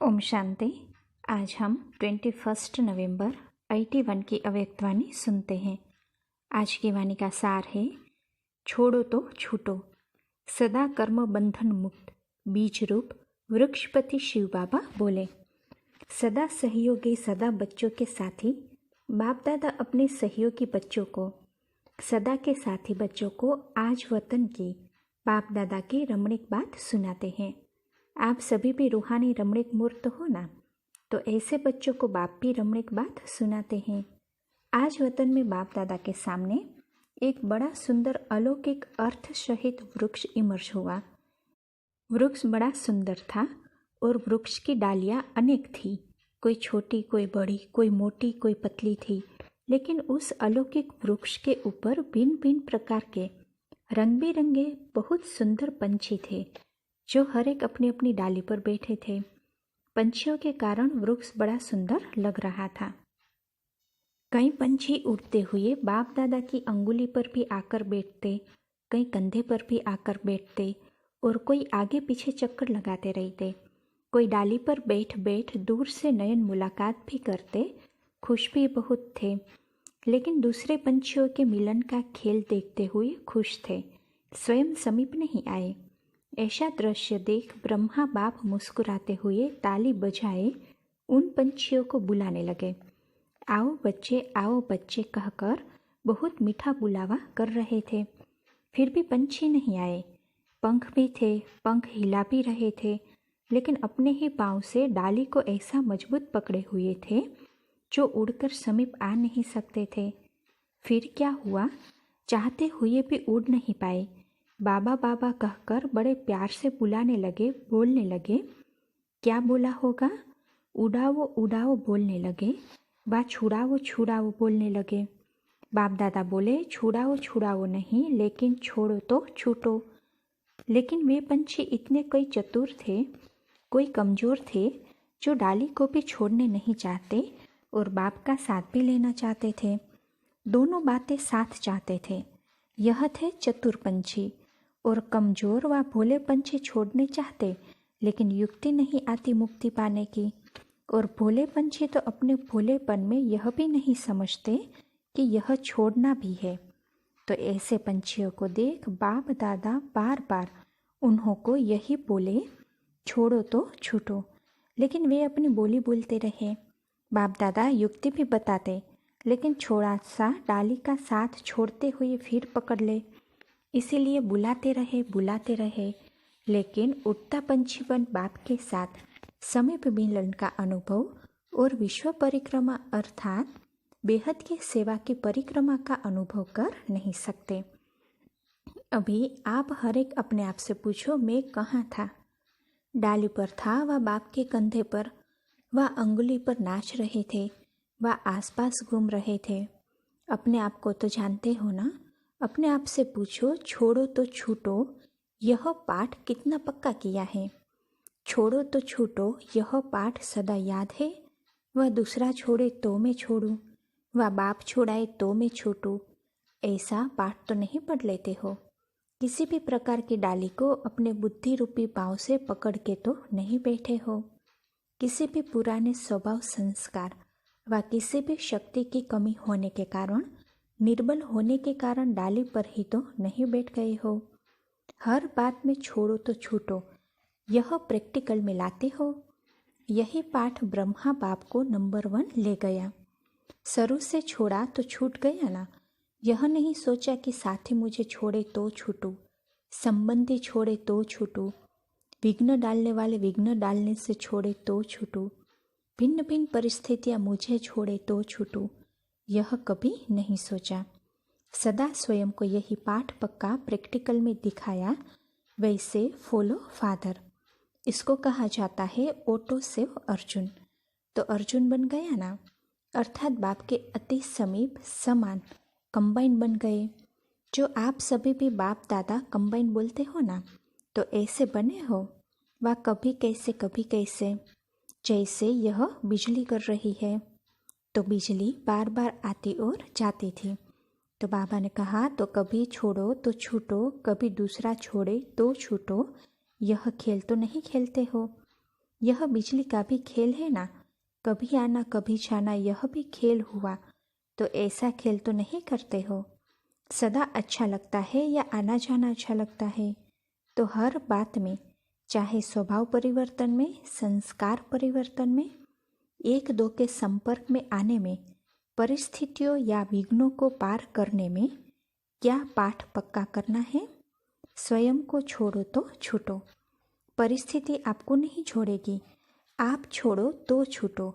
ओम शांति। आज हम 21 नवंबर 81 की अव्यक्तवाणी सुनते हैं। आज की वाणी का सार है, छोड़ो तो छूटो, सदा कर्म बंधन मुक्त, बीज रूप वृक्षपति शिव बाबा बोले। सदा सहयोगी, सदा बच्चों के साथी बाप दादा अपने सहयोगी बच्चों को, सदा के साथी बच्चों को आज वतन की बाप दादा की रमणीक बात सुनाते हैं। आप सभी भी रूहानी रमणीक मूर्त हो ना, तो ऐसे बच्चों को बाप भी रमणीक बात सुनाते हैं। आज वतन में बाप दादा के सामने एक बड़ा सुंदर अलौकिक अर्थ सहित वृक्ष इमर्ज हुआ। वृक्ष बड़ा सुंदर था और वृक्ष की डालियां अनेक थी, कोई छोटी, कोई बड़ी, कोई मोटी, कोई पतली थी। लेकिन उस अलौकिक वृक्ष के ऊपर भिन्न भिन्न प्रकार के रंग बिरंगे बहुत सुंदर पंछी थे, जो हर एक अपनी अपनी डाली पर बैठे थे। पंछियों के कारण वृक्ष बड़ा सुंदर लग रहा था। कई पंछी उड़ते हुए बाप दादा की अंगुली पर भी आकर बैठते, कई कंधे पर भी आकर बैठते और कोई आगे पीछे चक्कर लगाते रहते। कोई डाली पर बैठ बैठ दूर से नयन मुलाकात भी करते, खुश भी बहुत थे। लेकिन दूसरे पंछियों के मिलन का खेल देखते हुए खुश थे, स्वयं समीप नहीं आए। ऐसा दृश्य देख ब्रह्मा बाप मुस्कुराते हुए ताली बजाए उन पंछियों को बुलाने लगे। आओ बच्चे कहकर बहुत मीठा बुलावा कर रहे थे। फिर भी पंछी नहीं आए। पंख भी थे, पंख हिला भी रहे थे, लेकिन अपने ही पाँव से डाली को ऐसा मजबूत पकड़े हुए थे जो उड़कर समीप आ नहीं सकते थे। फिर क्या हुआ, चाहते हुए भी उड़ नहीं पाए। बाबा बाबा कहकर बड़े प्यार से बुलाने लगे, बोलने लगे। क्या बोला होगा? उड़ाओ उड़ाओ बोलने लगे, व छुड़ाओ छुड़ाओ बोलने लगे। बाप दादा बोले, छुड़ाओ छुड़ाओ नहीं, लेकिन छोड़ो तो छूटो। लेकिन वे पंछी इतने कोई चतुर थे, कोई कमज़ोर थे, जो डाली को भी छोड़ने नहीं चाहते और बाप का साथ भी लेना चाहते थे। दोनों बातें साथ चाहते थे। यह थे चतुर पंछी। और कमज़ोर व भोले पंछी छोड़ने चाहते, लेकिन युक्ति नहीं आती मुक्ति पाने की। और भोले पंछी तो अपने भोलेपन में यह भी नहीं समझते कि यह छोड़ना भी है। तो ऐसे पंछियों को देख बाप दादा बार बार उन्हों को यही बोले, छोड़ो तो छूटो। लेकिन वे अपनी बोली बोलते रहे। बाप दादा युक्ति भी बताते, लेकिन छोड़ा सा डाली का साथ छोड़ते हुए फिर पकड़ ले। इसीलिए बुलाते रहे, लेकिन उड़ता पंछीपन बाप के साथ समीप मिलन का अनुभव और विश्व परिक्रमा अर्थात बेहद की सेवा की परिक्रमा का अनुभव कर नहीं सकते। अभी आप हर एक अपने आप से पूछो, मैं कहाँ था? डाली पर था, वह बाप के कंधे पर, वह अंगुली पर नाच रहे थे, वह आसपास घूम रहे थे। अपने आप को तो जानते हो ना? अपने आप से पूछो, छोड़ो तो छूटो यह पाठ कितना पक्का किया है? छोड़ो तो छूटो यह पाठ सदा याद है? वह दूसरा छोड़े तो मैं छोड़ूं, वह बाप छुड़ाए तो मैं छूटूं, ऐसा पाठ तो नहीं पढ़ लेते हो? किसी भी प्रकार की डाली को अपने बुद्धि रूपी पाँव से पकड़ के तो नहीं बैठे हो। किसी भी पुराने स्वभाव संस्कार व किसी भी शक्ति की कमी होने के कारण, निर्बल होने के कारण डाली पर ही तो नहीं बैठ गए हो। हर बात में छोड़ो तो छूटो यह प्रैक्टिकल में लाते हो। यही पाठ ब्रह्मा बाप को नंबर 1 ले गया। शुरू से छोड़ा तो छूट गया ना। यह नहीं सोचा कि साथी मुझे छोड़े तो छूटूं, संबंधी छोड़े तो छूटूं, विघ्न डालने वाले विघ्न डालने से छोड़े तो छूटूं, भिन्न भिन्न परिस्थितियाँ मुझे छोड़े तो छूटूं, यह कभी नहीं सोचा। सदा स्वयं को यही पाठ पक्का प्रैक्टिकल में दिखाया। वैसे फॉलो फादर, इसको कहा जाता है ऑटो सेव अर्जुन। तो अर्जुन बन गया ना, अर्थात बाप के अति समीप समान कंबाइन बन गए। जो आप सभी भी बाप दादा कंबाइन बोलते हो ना, तो ऐसे बने हो। वह कभी कैसे जैसे यह बिजली कर रही है, तो बिजली बार बार आती और जाती थी। तो बाबा ने कहा, तो कभी छोड़ो तो छूटो, कभी दूसरा छोड़े तो छूटो, यह खेल तो नहीं खेलते हो। यह बिजली का भी खेल है ना, कभी आना कभी जाना, यह भी खेल हुआ। तो ऐसा खेल तो नहीं करते हो। सदा अच्छा लगता है या आना जाना अच्छा लगता है? तो हर बात में, चाहे स्वभाव परिवर्तन में, संस्कार परिवर्तन में, एक दो के संपर्क में आने में, परिस्थितियों या विघ्नों को पार करने में क्या पाठ पक्का करना है? स्वयं को छोड़ो तो छूटो। परिस्थिति आपको नहीं छोड़ेगी, आप छोड़ो तो छूटो।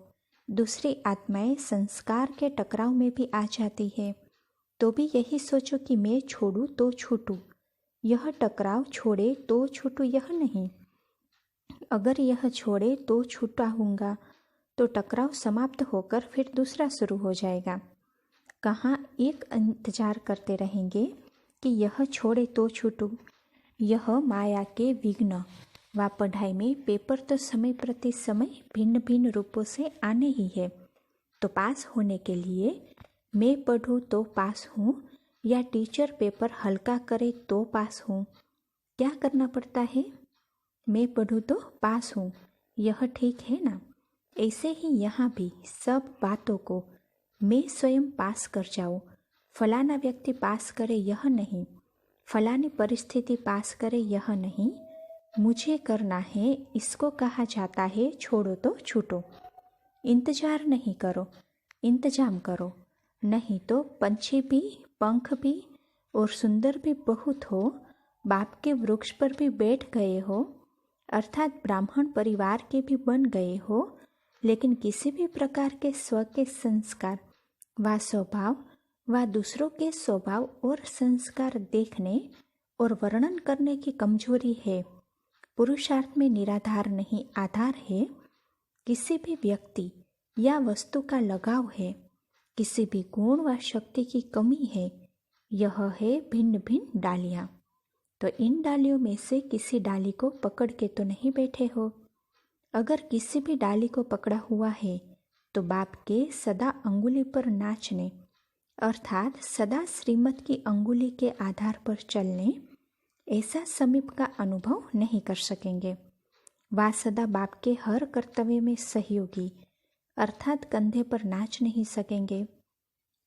दूसरी आत्माएं संस्कार के टकराव में भी आ जाती है, तो भी यही सोचो कि मैं छोड़ूं तो छूटूं। यह टकराव छोड़े तो छूटूं, यह नहीं। अगर यह छोड़े तो छूटा हूँगा तो टकराव समाप्त होकर फिर दूसरा शुरू हो जाएगा। कहाँ एक इंतजार करते रहेंगे कि यह छोड़े तो छूटूं। यह माया के विघ्न। व पढ़ाई में पेपर तो समय प्रति समय भिन्न भिन्न रूपों से आने ही है। तो पास होने के लिए मैं पढ़ूँ तो पास हूँ या टीचर पेपर हल्का करे तो पास हूँ? क्या करना पड़ता है? मैं पढ़ूँ तो पास हूँ, यह ठीक है ना? ऐसे ही यहाँ भी सब बातों को मैं स्वयं पास कर जाऊँ। फलाना व्यक्ति पास करे यह नहीं, फलानी परिस्थिति पास करे यह नहीं, मुझे करना है, इसको कहा जाता है छोड़ो तो छूटो। इंतजार नहीं करो, इंतजाम करो। नहीं तो पंछी भी, पंख भी और सुंदर भी बहुत हो, बाप के वृक्ष पर भी बैठ गए हो, अर्थात ब्राह्मण परिवार के भी बन गए हो, लेकिन किसी भी प्रकार के स्व के संस्कार व स्वभाव व दूसरों के स्वभाव और संस्कार देखने और वर्णन करने की कमजोरी है। पुरुषार्थ में निराधार नहीं, आधार है। किसी भी व्यक्ति या वस्तु का लगाव है, किसी भी गुण व शक्ति की कमी है। यह है भिन्न भिन्न डालियां। तो इन डालियों में से किसी डाली को पकड़ के तो नहीं बैठे हो। अगर किसी भी डाली को पकड़ा हुआ है तो बाप के सदा अंगुली पर नाचने, अर्थात सदा श्रीमत की अंगुली के आधार पर चलने, ऐसा समीप का अनुभव नहीं कर सकेंगे। वा सदा बाप के हर कर्तव्य में सहयोगी, अर्थात कंधे पर नाच नहीं सकेंगे।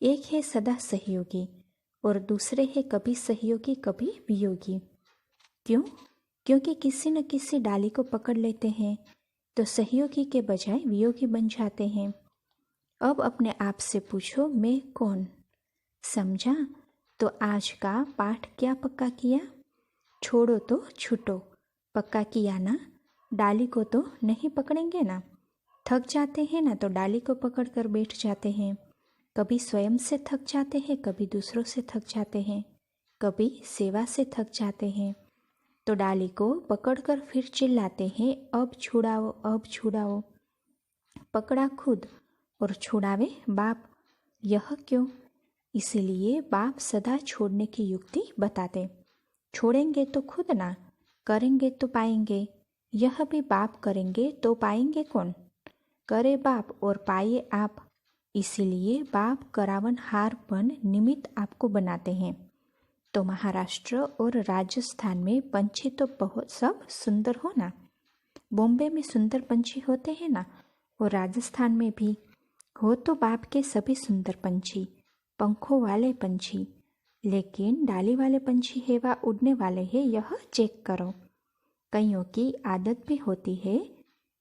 एक है सदा सहयोगी और दूसरे है कभी सहयोगी कभी वियोगी। क्यों? क्योंकि किसी न किसी डाली को पकड़ लेते हैं तो सहयोगी के बजाय वियोगी बन जाते हैं। अब अपने आप से पूछो, मैं कौन? समझा? तो आज का पाठ क्या पक्का किया? छोड़ो तो छूटो पक्का किया ना? डाली को तो नहीं पकड़ेंगे ना? थक जाते हैं ना तो डाली को पकड़ कर बैठ जाते हैं। कभी स्वयं से थक जाते हैं, कभी दूसरों से थक जाते हैं, कभी सेवा से थक जाते हैं, तो डाली को पकड़कर फिर चिल्लाते हैं, अब छुड़ाओ, अब छुड़ाओ। पकड़ा खुद और छुड़ावे बाप। यह क्यों? इसीलिए बाप सदा छोड़ने की युक्ति बताते। छोड़ेंगे तो खुद ना, करेंगे तो पाएंगे। यह भी बाप करेंगे तो पाएंगे कौन? करे बाप और पाए आप। इसीलिए बाप करावन हार बन निमित्त आपको बनाते हैं। तो महाराष्ट्र और राजस्थान में पंछी तो बहुत सब सुंदर हो ना। बॉम्बे में सुंदर पंछी होते हैं ना, और राजस्थान में भी हो तो बाप के सभी सुंदर पंछी, पंखों वाले पंछी। लेकिन डाली वाले पंछी है व उड़ने वाले हैं, यह चेक करो। कईयों की आदत भी होती है,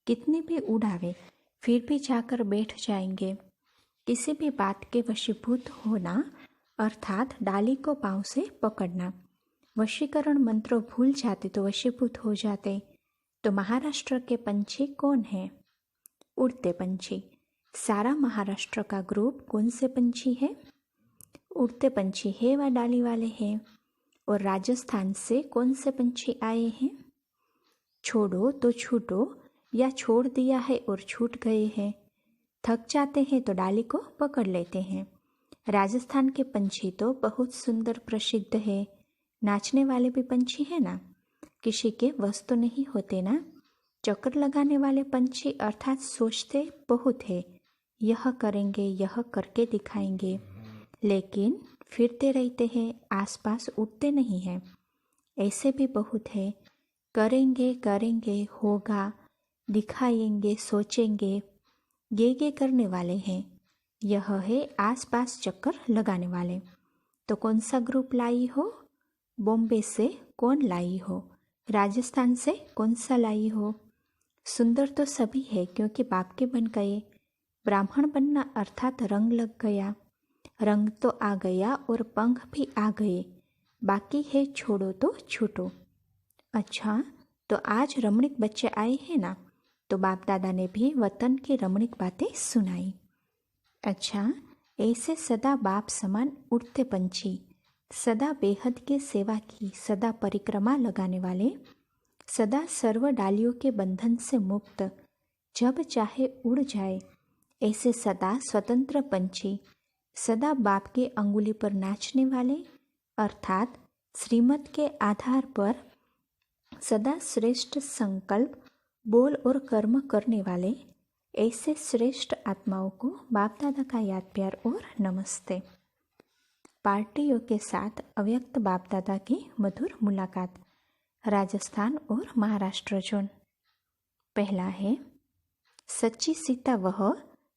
कितनी भी उड़ावे फिर भी जाकर बैठ जाएंगे। किसी भी बात के वशीभूत होना, अर्थात डाली को पांव से पकड़ना। वशीकरण मंत्रों भूल जाते तो वशीभूत हो जाते। तो महाराष्ट्र के पंछी कौन है? उड़ते पंछी। सारा महाराष्ट्र का ग्रुप कौन से पंछी है? उड़ते पंछी है व डाली वाले हैं। और राजस्थान से कौन से पंछी आए हैं? छोड़ो तो छूटो या छोड़ दिया है और छूट गए हैं। थक जाते हैं तो डाली को पकड़ लेते हैं। राजस्थान के पंछी तो बहुत सुंदर प्रसिद्ध है। नाचने वाले भी पंछी है ना, किसी के वश तो नहीं होते ना। चक्कर लगाने वाले पंछी, अर्थात सोचते बहुत है, यह करेंगे, यह करके दिखाएंगे, लेकिन फिरते रहते हैं, आसपास उड़ते नहीं हैं। ऐसे भी बहुत है, करेंगे करेंगे होगा, दिखाएंगे, सोचेंगे, गे करने वाले हैं। यह है आसपास चक्कर लगाने वाले। तो कौन सा ग्रुप लाई हो? बॉम्बे से कौन लाई हो? राजस्थान से कौन सा लाई हो? सुंदर तो सभी है क्योंकि बाप के बन गए। ब्राह्मण बनना अर्थात रंग लग गया। रंग तो आ गया और पंख भी आ गए। बाकी है छोड़ो तो छूटो। अच्छा, तो आज रमणीक बच्चे आए हैं ना, तो बाप दादा ने भी वतन की रमणीक बातें सुनाई। अच्छा, ऐसे सदा बाप समान उड़ते पंछी, सदा बेहद की सेवा की, सदा परिक्रमा लगाने वाले, सदा सर्व डालियों के बंधन से मुक्त, जब चाहे उड़ जाए, ऐसे सदा स्वतंत्र पंछी, सदा बाप की अंगुली पर नाचने वाले, अर्थात श्रीमत के आधार पर सदा श्रेष्ठ संकल्प, बोल और कर्म करने वाले, ऐसे श्रेष्ठ आत्माओं को बाप दादा का याद प्यार और नमस्ते। पार्टियों के साथ अव्यक्त बाप दादा की मधुर मुलाकात। राजस्थान और महाराष्ट्र जोन। पहला है, सच्ची सीता वह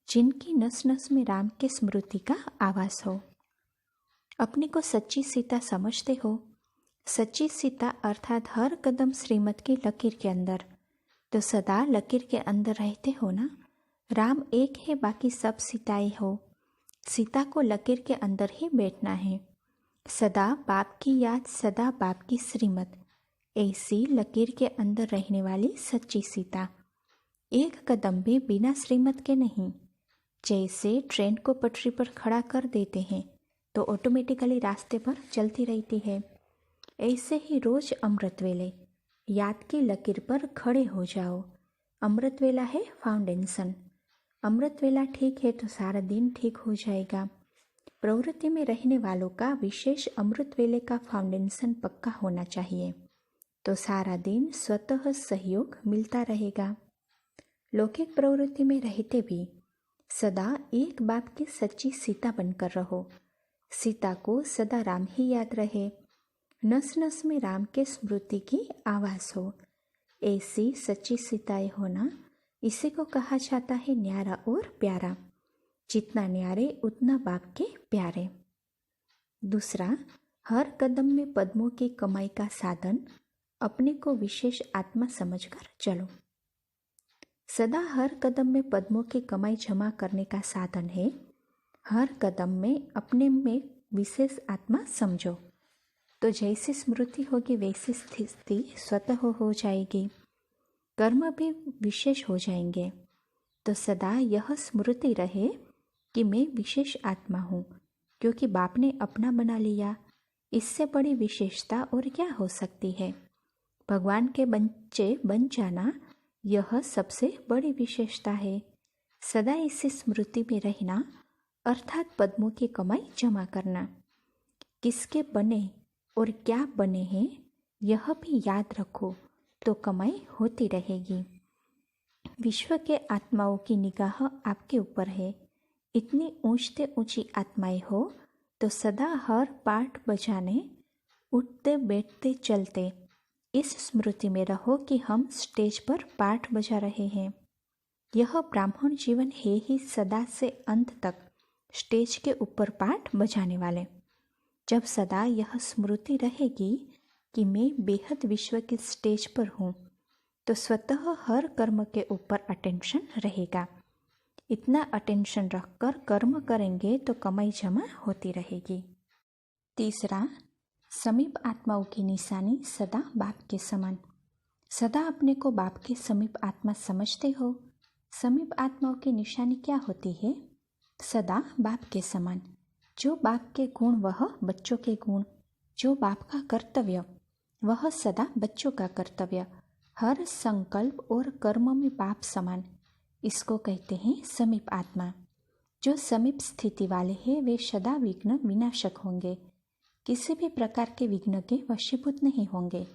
जिनकी नस नस में राम के स्मृति का आवास हो। अपने को सच्ची सीता समझते हो? सच्ची सीता अर्थात हर कदम श्रीमत की लकीर के अंदर, तो सदा लकीर के अंदर रहते हो ना। राम एक है, बाकी सब सीताएं हो। सीता को लकीर के अंदर ही बैठना है। सदा बाप की याद, सदा बाप की श्रीमत, ऐसी लकीर के अंदर रहने वाली सच्ची सीता। एक कदम भी बिना श्रीमत के नहीं। जैसे ट्रेन को पटरी पर खड़ा कर देते हैं तो ऑटोमेटिकली रास्ते पर चलती रहती है, ऐसे ही रोज अमृत वेले याद की लकीर पर खड़े हो जाओ। अमृत वेला है फाउंडेशन। अमृत वेला ठीक है तो सारा दिन ठीक हो जाएगा। प्रवृत्ति में रहने वालों का विशेष अमृत वेले का फाउंडेशन पक्का होना चाहिए, तो सारा दिन स्वतः सहयोग मिलता रहेगा। लौकिक प्रवृत्ति में रहते भी सदा एक बाप की सच्ची सीता बनकर रहो। सीता को सदा राम ही याद रहे, नस नस में राम के स्मृति की आवाज हो। ऐसी सच्ची सीताएं होना, इसी को कहा जाता है न्यारा और प्यारा। जितना न्यारे उतना बाप के प्यारे। दूसरा, हर कदम में पद्मों की कमाई का साधन, अपने को विशेष आत्मा समझकर चलो। सदा हर कदम में पद्मों की कमाई जमा करने का साधन है। हर कदम में अपने में विशेष आत्मा समझो, तो जैसी स्मृति होगी वैसी स्थिति स्वतः हो जाएगी। कर्म भी विशेष हो जाएंगे। तो सदा यह स्मृति रहे कि मैं विशेष आत्मा हूँ, क्योंकि बाप ने अपना बना लिया। इससे बड़ी विशेषता और क्या हो सकती है? भगवान के बच्चे बन जाना, यह सबसे बड़ी विशेषता है। सदा इसी स्मृति में रहना, अर्थात पद्मों की कमाई जमा करना। किसके बने और क्या बने हैं यह भी याद रखो, तो कमाई होती रहेगी। विश्व के आत्माओं की निगाह आपके ऊपर है। इतनी ऊंचते ऊंची आत्माएं हो तो सदा हर पाठ बजाने, उठते बैठते चलते इस स्मृति में रहो कि हम स्टेज पर पाठ बजा रहे हैं। यह ब्राह्मण जीवन है ही सदा से अंत तक स्टेज के ऊपर पाठ बजाने वाले। जब सदा यह स्मृति रहेगी कि मैं बेहद विश्व की स्टेज पर हूँ, तो स्वतः हर कर्म के ऊपर अटेंशन रहेगा। इतना अटेंशन रखकर कर्म करेंगे तो कमाई जमा होती रहेगी। तीसरा, समीप आत्माओं की निशानी सदा बाप के समान। सदा अपने को बाप के समीप आत्मा समझते हो। समीप आत्माओं की निशानी क्या होती है? सदा बाप के समान। जो बाप के गुण वह बच्चों के गुण, जो बाप का कर्तव्य वह सदा बच्चों का कर्तव्य। हर संकल्प और कर्म में बाप समान, इसको कहते हैं समीप आत्मा। जो समीप स्थिति वाले हैं वे सदा विघ्न विनाशक होंगे। किसी भी प्रकार के विघ्न के वशीभूत नहीं होंगे।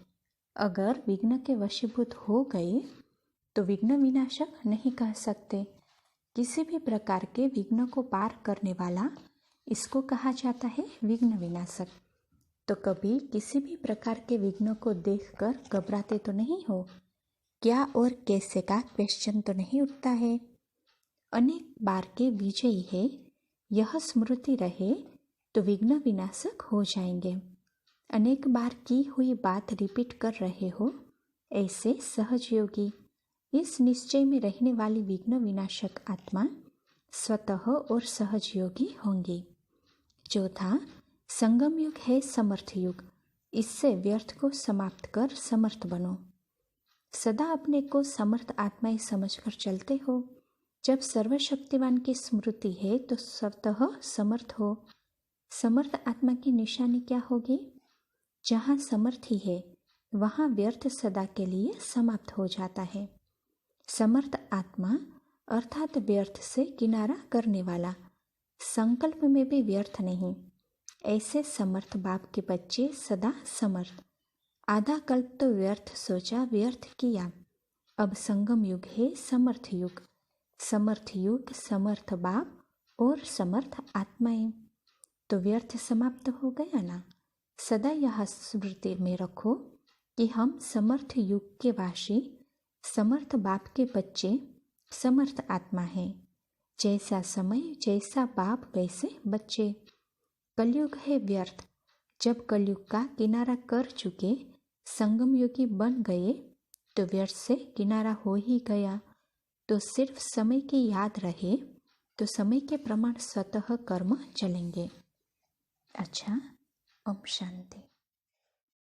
अगर विघ्न के वशीभूत हो गए तो विघ्न विनाशक नहीं कह सकते। किसी भी प्रकार के विघ्न को पार करने वाला, इसको कहा जाता है विघ्न विनाशक। तो कभी किसी भी प्रकार के विघ्न को देखकर घबराते तो नहीं हो। क्या और कैसे का क्वेश्चन तो नहीं उठता है। अनेक बार के विजयी है, यह स्मृति रहे तो विघ्न विनाशक हो जाएंगे। अनेक बार की हुई बात रिपीट कर रहे हो, ऐसे सहज योगी। इस निश्चय में रहने वाली विघ्न विनाशक आत्मा स्वतः और सहज योगी होंगी। चौथा, संगम युग है समर्थ युग। इससे व्यर्थ को समाप्त कर समर्थ बनो। सदा अपने को समर्थ आत्माएं समझकर चलते हो। जब सर्वशक्तिवान की स्मृति है तो स्वतः समर्थ हो। समर्थ आत्मा की निशानी क्या होगी? जहाँ समर्थी है वहाँ व्यर्थ सदा के लिए समाप्त हो जाता है। समर्थ आत्मा अर्थात व्यर्थ से किनारा करने वाला, संकल्प में भी व्यर्थ नहीं। ऐसे समर्थ बाप के बच्चे सदा समर्थ। आधा कल्प तो व्यर्थ सोचा, व्यर्थ किया। अब संगम युग है समर्थ युग। समर्थ युग, समर्थ बाप और समर्थ आत्माएं। तो व्यर्थ समाप्त हो गया ना। सदा यह स्मृति में रखो कि हम समर्थ युग के वासी, समर्थ बाप के बच्चे, समर्थ आत्मा हैं। जैसा समय जैसा बाप वैसे बच्चे। कलयुग है व्यर्थ। जब कलयुग का किनारा कर चुके संगम युगी बन गए तो व्यर्थ से किनारा हो ही गया। तो सिर्फ समय की याद रहे तो समय के प्रमाण स्वतः कर्म चलेंगे। अच्छा, ओम शांति।